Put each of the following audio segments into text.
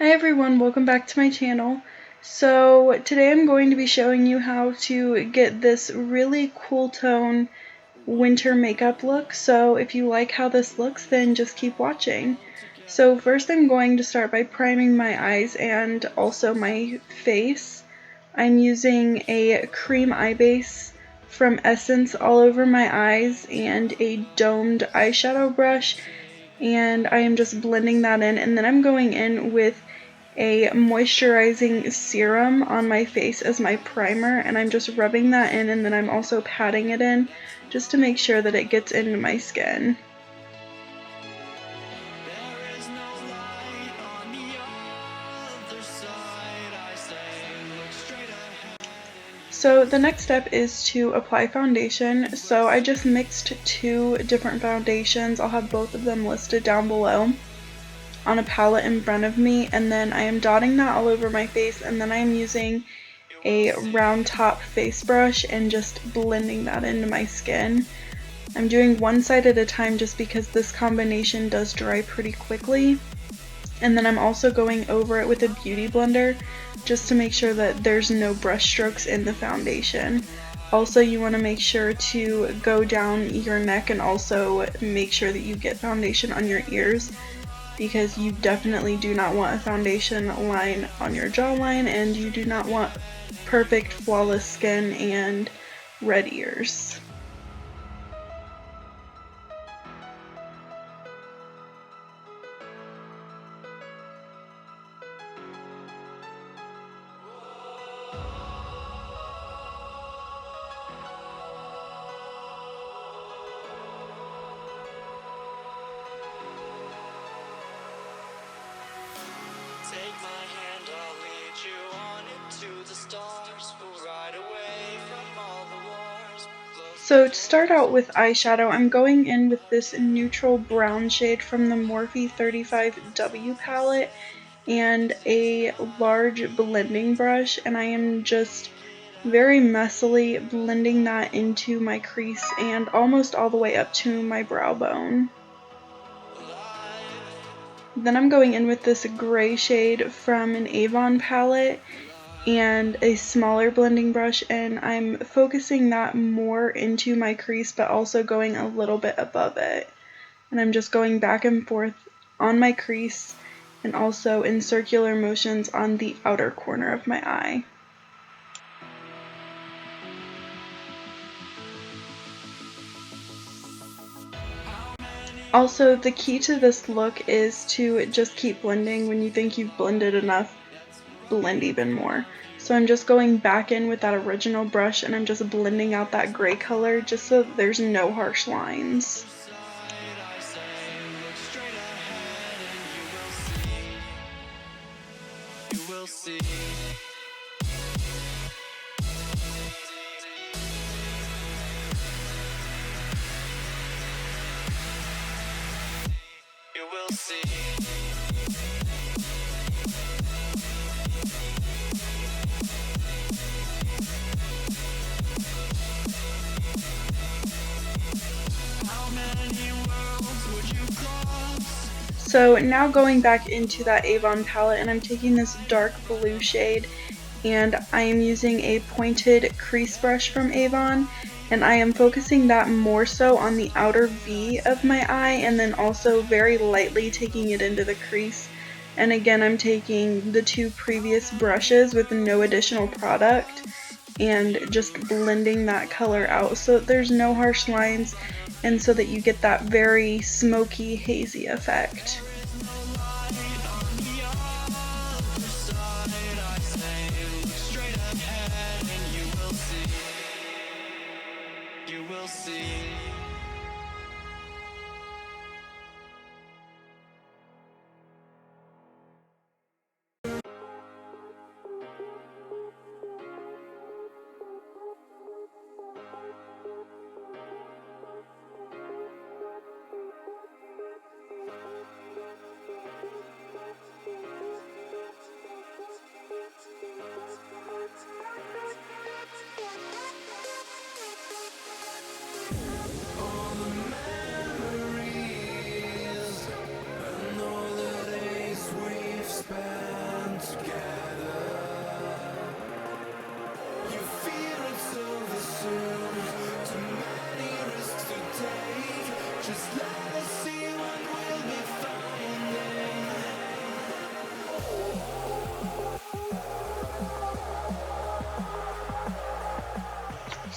Hi everyone, welcome back to my channel. So today I'm going to be showing you how to get this really cool tone winter makeup look. So if you like how this looks, then just keep watching. So first I'm going to start by priming my eyes and also my face. I'm using a cream eye base from Essence all over my eyes and a domed eyeshadow brush, and I am just blending that in, and then I'm going in with a moisturizing serum on my face as my primer, and I'm just rubbing that in, and then I'm also patting it in just to make sure that it gets into my skin. So the next step is to apply foundation. So I just mixed two different foundations. I'll have both of them listed down below on a palette in front of me, and then I am dotting that all over my face, and then I am using a round top face brush and just blending that into my skin. I'm doing one side at a time just because this combination does dry pretty quickly, and then I'm also going over it with a beauty blender just to make sure that there's no brush strokes in the foundation. Also, you want to make sure to go down your neck and also make sure that you get foundation on your ears, because you definitely do not want a foundation line on your jawline, and you do not want perfect flawless skin and red ears. Take my hand, I'll lead you on into the stars. We'll ride away from all the wars. So to start out with eyeshadow, I'm going in with this neutral brown shade from the Morphe 35W palette and a large blending brush, and I am just very messily blending that into my crease and almost all the way up to my brow bone. Then I'm going in with this gray shade from an Avon palette and a smaller blending brush, and I'm focusing that more into my crease but also going a little bit above it. And I'm just going back and forth on my crease and also in circular motions on the outer corner of my eye. Also, the key to this look is to just keep blending. When you think you've blended enough, blend even more. So I'm just going back in with that original brush and I'm just blending out that gray color just so that there's no harsh lines. So now going back into that Avon palette, and I'm taking this dark blue shade and I am using a pointed crease brush from Avon, and I am focusing that more so on the outer V of my eye and then also very lightly taking it into the crease. And again, I'm taking the two previous brushes with no additional product and just blending that color out so that there's no harsh lines and so that you get that very smoky, hazy effect.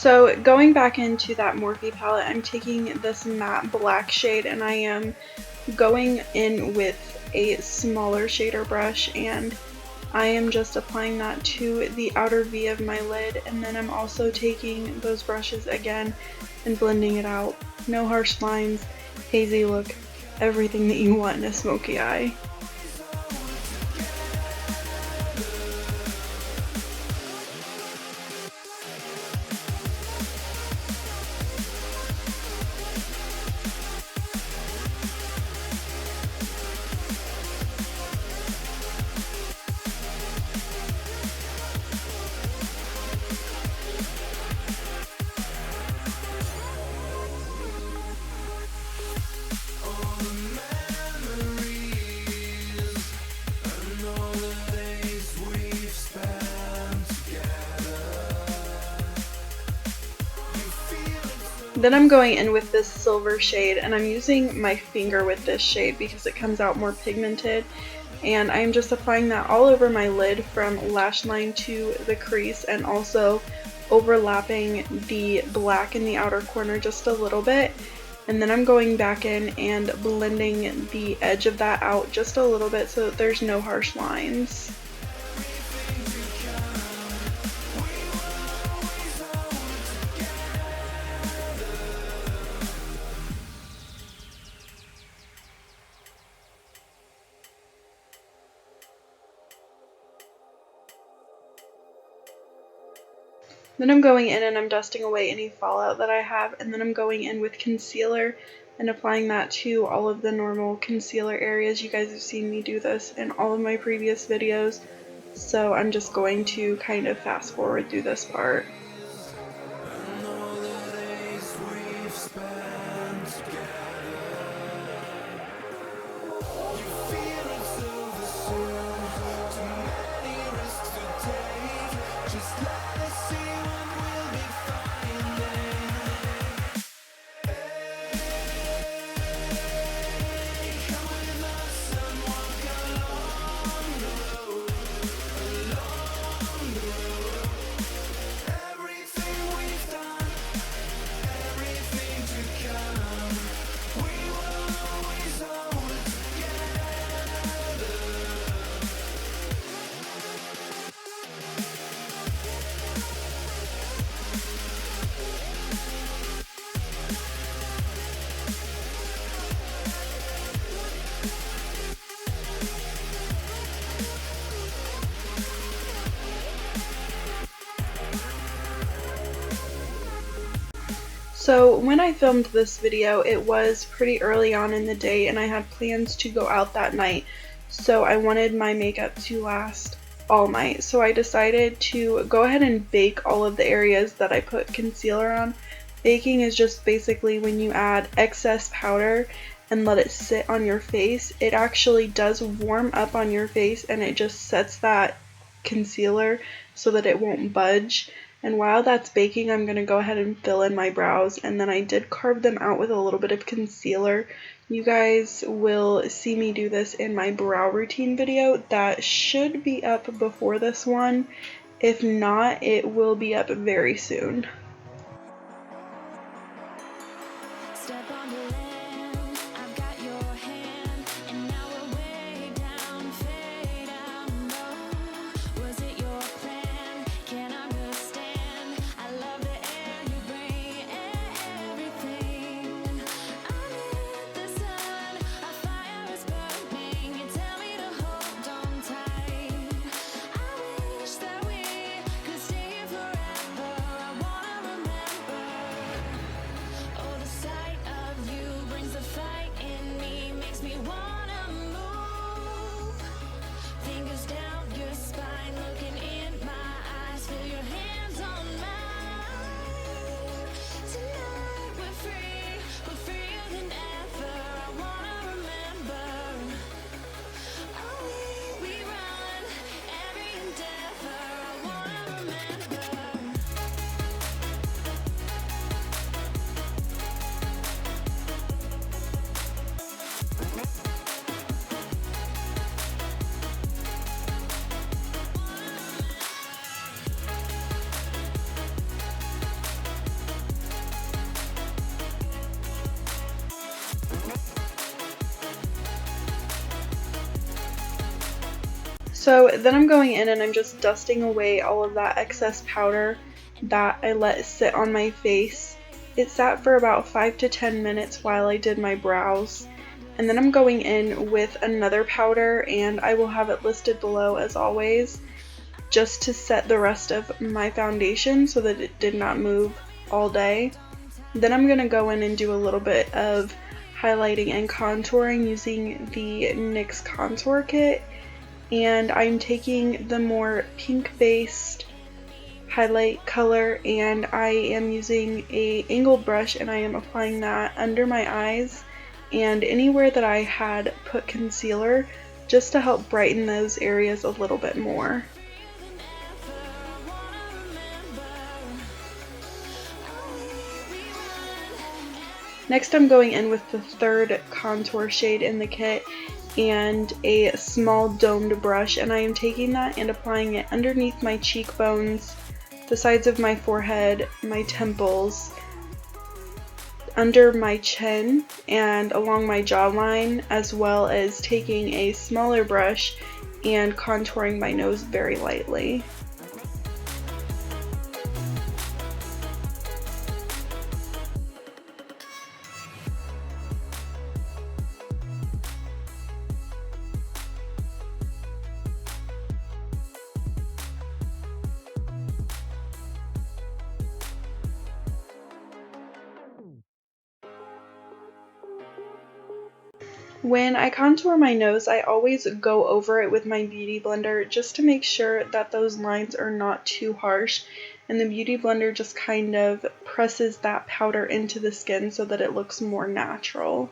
So going back into that Morphe palette, I'm taking this matte black shade and I am going in with a smaller shader brush, and I am just applying that to the outer V of my lid, and then I'm also taking those brushes again and blending it out. No harsh lines, hazy look, everything that you want in a smoky eye. Then I'm going in with this silver shade, and I'm using my finger with this shade because it comes out more pigmented, and I'm just applying that all over my lid from lash line to the crease, and also overlapping the black in the outer corner just a little bit. And then I'm going back in and blending the edge of that out just a little bit so that there's no harsh lines. Then I'm going in and I'm dusting away any fallout that I have, and then I'm going in with concealer and applying that to all of the normal concealer areas. You guys have seen me do this in all of my previous videos, so I'm just going to kind of fast forward through this part. So when I filmed this video, it was pretty early on in the day and I had plans to go out that night, so I wanted my makeup to last all night. So I decided to go ahead and bake all of the areas that I put concealer on. Baking is just basically when you add excess powder and let it sit on your face. It actually does warm up on your face and it just sets that concealer so that it won't budge. And while that's baking, I'm going to go ahead and fill in my brows, and then I did carve them out with a little bit of concealer. You guys will see me do this in my brow routine video that should be up before this one. If not, it will be up very soon. So then I'm going in and I'm just dusting away all of that excess powder that I let sit on my face. It sat for about 5 to 10 minutes while I did my brows. And then I'm going in with another powder, and I will have it listed below as always, just to set the rest of my foundation so that it did not move all day. Then I'm going to go in and do a little bit of highlighting and contouring using the NYX Contour Kit. And I'm taking the more pink based highlight color, and I am using a angled brush and I am applying that under my eyes and anywhere that I had put concealer, just to help brighten those areas a little bit more. Next I'm going in with the third contour shade in the kit and a small domed brush, and I am taking that and applying it underneath my cheekbones, the sides of my forehead, my temples, under my chin, and along my jawline, as well as taking a smaller brush and contouring my nose very lightly. When I contour my nose, I always go over it with my Beauty Blender just to make sure that those lines are not too harsh, and the Beauty Blender just kind of presses that powder into the skin so that it looks more natural.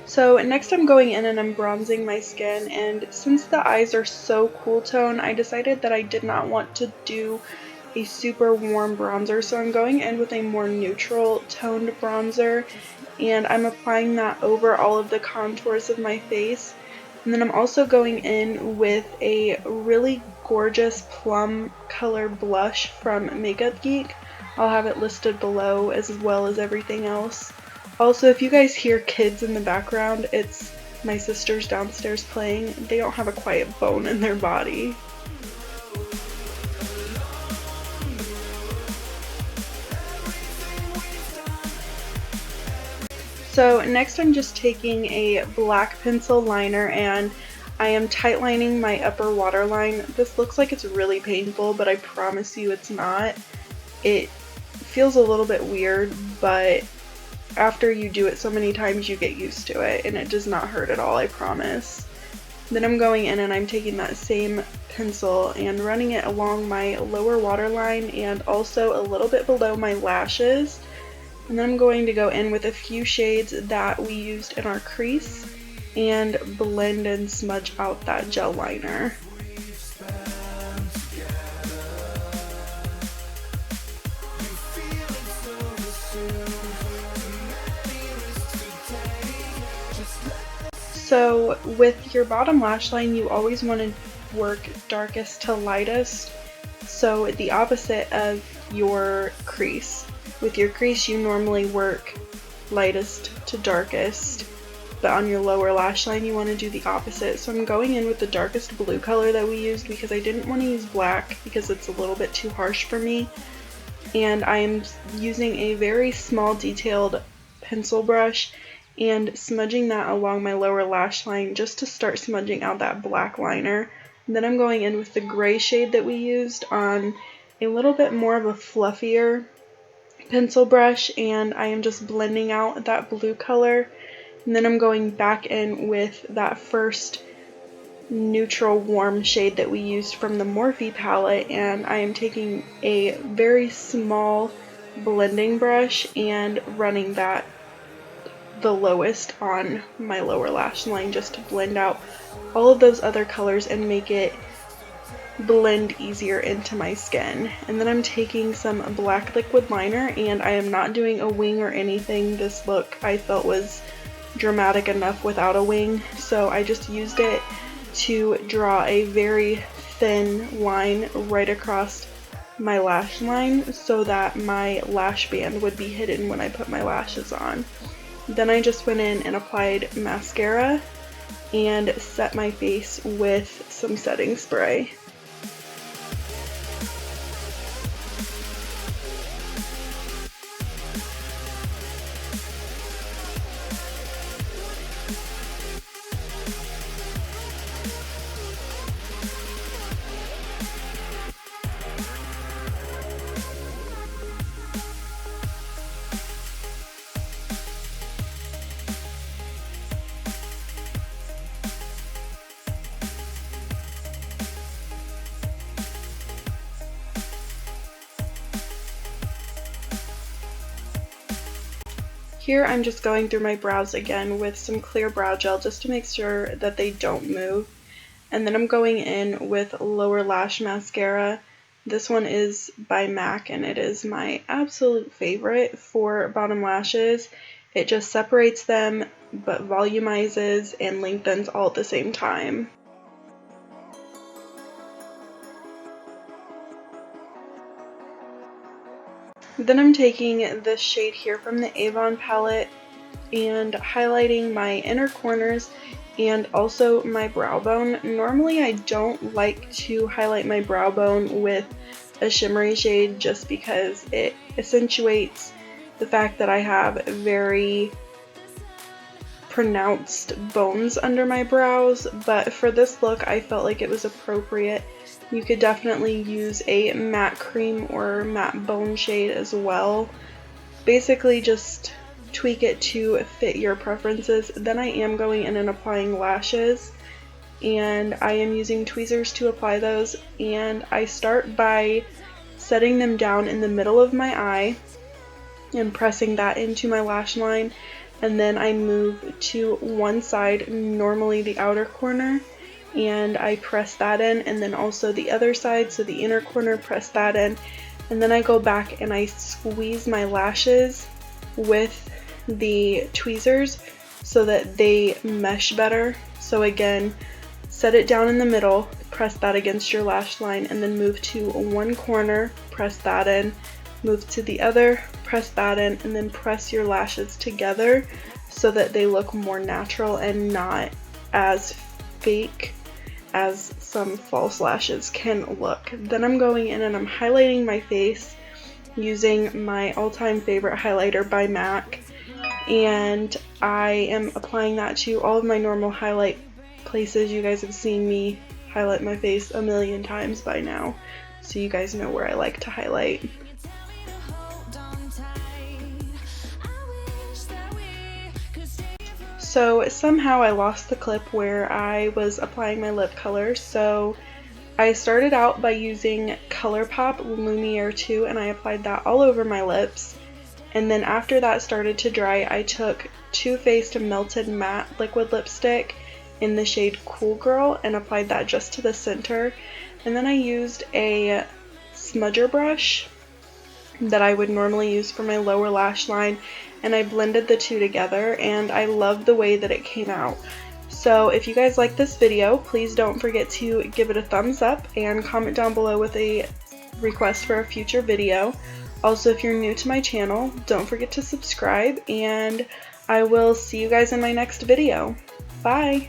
So next I'm going in and I'm bronzing my skin, and since the eyes are so cool tone, I decided that I did not want to do a super warm bronzer, so I'm going in with a more neutral toned bronzer, and I'm applying that over all of the contours of my face. And then I'm also going in with a really gorgeous plum color blush from MakeupGeek. I'll have it listed below as well as everything else. Also, if you guys hear kids in the background, it's my sisters downstairs playing. They don't have a quiet bone in their body. So next I'm just taking a black pencil liner and I am tightlining my upper waterline. This looks like it's really painful, but I promise you it's not. It feels a little bit weird, but after you do it so many times you get used to it, and it does not hurt at all, I promise. Then I'm going in and I'm taking that same pencil and running it along my lower waterline and also a little bit below my lashes. And then I'm going to go in with a few shades that we used in our crease and blend and smudge out that gel liner. So with your bottom lash line, you always want to work darkest to lightest, so the opposite of your crease. With your crease, you normally work lightest to darkest, but on your lower lash line, you want to do the opposite. So I'm going in with the darkest blue color that we used because I didn't want to use black because it's a little bit too harsh for me. And I am using a very small detailed pencil brush and smudging that along my lower lash line just to start smudging out that black liner. And then I'm going in with the gray shade that we used on a little bit more of a fluffier pencil brush, and I am just blending out that blue color. And then I'm going back in with that first neutral warm shade that we used from the Morphe palette, and I am taking a very small blending brush and running that the lowest on my lower lash line just to blend out all of those other colors and make it blend easier into my skin. And then I'm taking some black liquid liner, and I am not doing a wing or anything. This look I felt was dramatic enough without a wing, so I just used it to draw a very thin line right across my lash line so that my lash band would be hidden when I put my lashes on. Then I just went in and applied mascara and set my face with some setting spray. Here I'm just going through my brows again with some clear brow gel just to make sure that they don't move. And then I'm going in with lower lash mascara. This one is by MAC and it is my absolute favorite for bottom lashes. It just separates them but volumizes and lengthens all at the same time. Then I'm taking this shade here from the Avon palette and highlighting my inner corners and also my brow bone. Normally I don't like to highlight my brow bone with a shimmery shade just because it accentuates the fact that I have very pronounced bones under my brows, but for this look I felt like it was appropriate. You could definitely use a matte cream or matte bone shade as well. Basically just tweak it to fit your preferences. Then I am going in and applying lashes, and I am using tweezers to apply those, and I start by setting them down in the middle of my eye and pressing that into my lash line, and then I move to one side, normally the outer corner, and I press that in, and then also the other side, so the inner corner, press that in, and then I go back and I squeeze my lashes with the tweezers so that they mesh better. So again, set it down in the middle, press that against your lash line, and then move to one corner, press that in, move to the other, press that in, and then press your lashes together so that they look more natural and not as fake as some false lashes can look. Then I'm going in and I'm highlighting my face using my all-time favorite highlighter by MAC, and I am applying that to all of my normal highlight places. You guys have seen me highlight my face a million times by now, so you guys know where I like to highlight. So somehow I lost the clip where I was applying my lip color, so I started out by using ColourPop Lumiere 2 and I applied that all over my lips, and then after that started to dry I took Too Faced Melted Matte Liquid Lipstick in the shade Cool Girl and applied that just to the center, and then I used a smudger brush that I would normally use for my lower lash line, and I blended the two together, and I love the way that it came out. So if you guys like this video, please don't forget to give it a thumbs up and comment down below with a request for a future video. Also, if you're new to my channel, don't forget to subscribe, and I will see you guys in my next video. Bye!